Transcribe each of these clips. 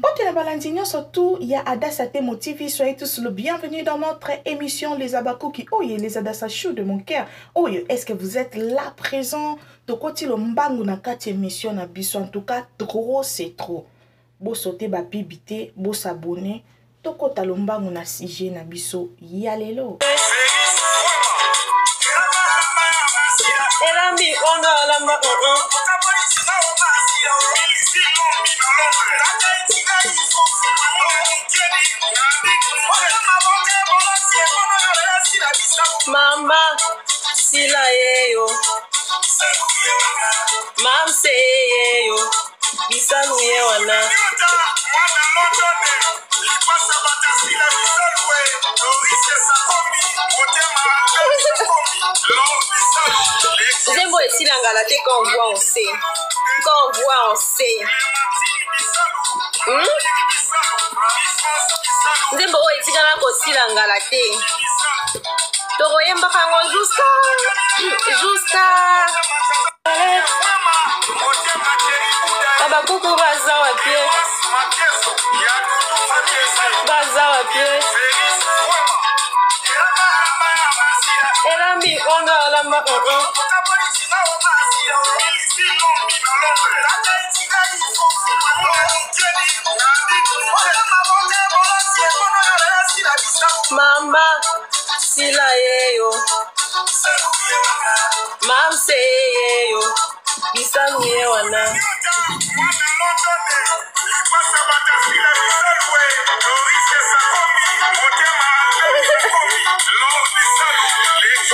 Mpote la balandinho surtout, il y a Adassa Temo TV, soyez tous le bienvenue dans notre émission Les Abakuki. Oh, les Adassa chou de mon cœur. Oh, est-ce que vous êtes là présent? Tokoti lo mbangu na kati émission na biso. En tout cas, trop c'est trop. Bo sauter ba pibité, bo s'abonner. Tokota lo mbangu na CG na biso. Yalelo. Mama, sila yeyo. Mam se yeyo. Bisalu ye wana. Zembo esila ngala te quand on voit on sait. Quand on voit on sait. Zembo esila na ko sila ngala te. Togoyemba kango justa. Abakuku baza wapie. Elambi onda lamba Mama sila yeyo. Mam se yeyo. Bisalu ye wana.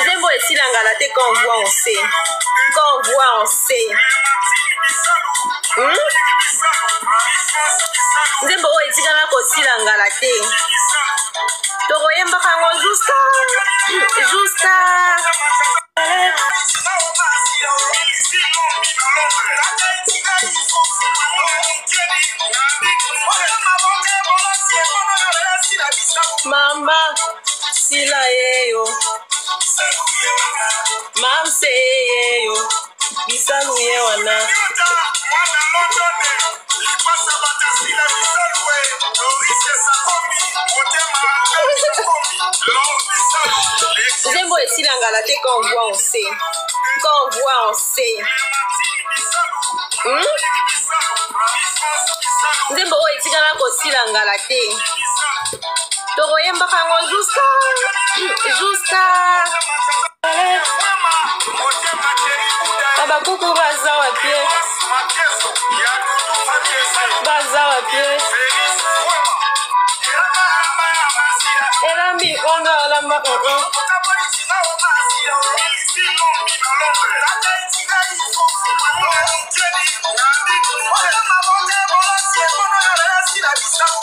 Zembo esila ngala te quand on voit on sait. Quand on voit on sait. Zembo esila na ko sila ngala te. Togoyemba kango justa. Mama sila yeyo. Mam se yeyo. Bisalu ye wana. Zembo esila ngala te quand on voit on sait. Quand on voit on sait. Zembo esila na ko sila ngala te. Togoyemba kango justa. Abakuku baza wapie. Elambi onda lamba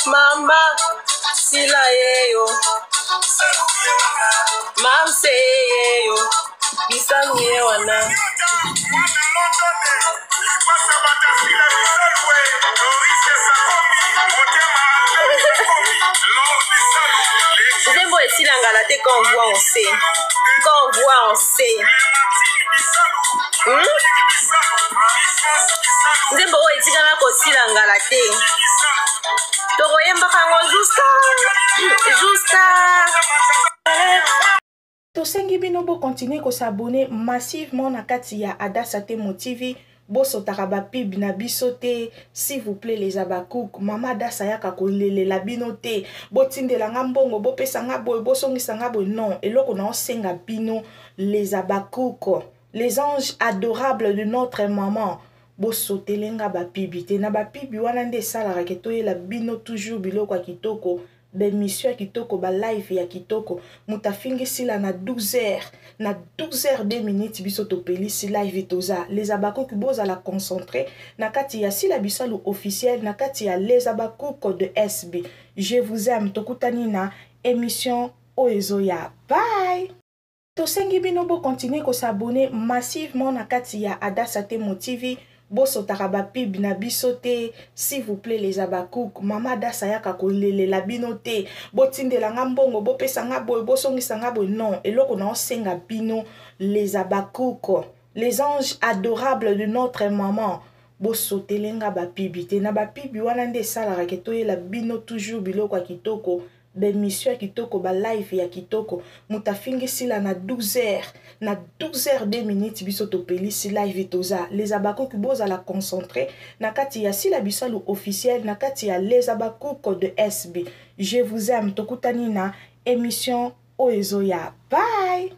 Mama sila yeyo. Mam se yeyo. Bisalu ye wana. Zembo esila ngala te quand on voit on sait. Quand on voit on sait. Zembo esila na ko sila ngala te. Togoyemba kango justa. Tosengi bino bo continuer ko s'abonner massivement na kati ya Adassa Temo TV. Boso takaba pib na bisote, s'il vous plaît les Abakouk. Mama Adassa yaka ko lele la binote. Botinde la ngambongo, bo pesa ngabo, bo songisa ngabo. Non, eloko na osenga bino les Abakouk. Les anges adorables de notre maman. Boso telenga ba pibite na ba pibi wana nde sala raketoye la bino toujours biloko kitoko. L'émission ya kitoko, ba live ya kitoko. Mutafingi sila na 12h. Na 12h 2 minutes biso topeli si live toza. Les Abakouk boza la concentrer. Na kati ya sila bisalu officiel. Na kati ya les Abakouk de SB. Je vous aime. Tokutani na émission Oezoya. Bye! Tosengi bino bo continuer ko s'abonner massivement na kati ya Adassa Temo TV. Boso takaba pib na bisote, s'il vous plaît les Abakouk. Mama Adassa yaka ko lele la binote. Botinde la ngambongo, bo pesa ngabo, bo songisa ngabo. Non, eloko na osenga bino les Abakouk. Les anges adorables de notre maman. bosotelenga bapibi te na bapibi wana nde esalaka ke toyela bino toujours biloko ya kitoko bemission ya kitoko live ya kitoko moto afingisila na 12h na 12h 2 minutes biso topelisi live toza les abakoki bozala concentré na kati ya sila bisalu officiel na kati ya les abakoki de SB. Je vous aime tokutani na émission oezoya. Bye.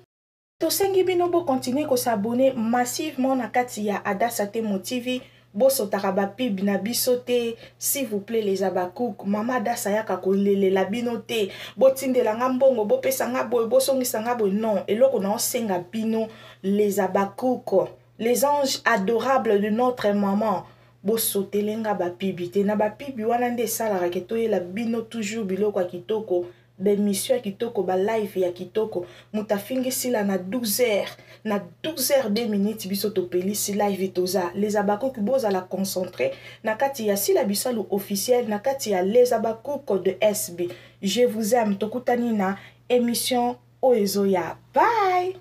Tosengi bino bo continuer ko s'abonner massivement na kati ya Adassa Temo TV. Boso taraba pib na bisote, s'il vous plaît les abakouk, mama Adassa yaka kolele la binote, botinde la ngambongo, bo pesa ngabo, bo songisa ngabo, non, eloko na osenga bino les abakouk, les anges adorables de notre maman. Boso telenga ba pibite, na ba pibi wana nde salara ke toye la bino toujours biloko ya kitoko, bemission ya kitoko live ya kitoko, muta fingisila na 12h, na 12h 2 minutes biso topelisi live toza, les abakoki bozala concentré, na kati ya sila bisalu officiel, na kati ya les abakoki de SB. Je vous aime tokutani na émission oezoya. Bye.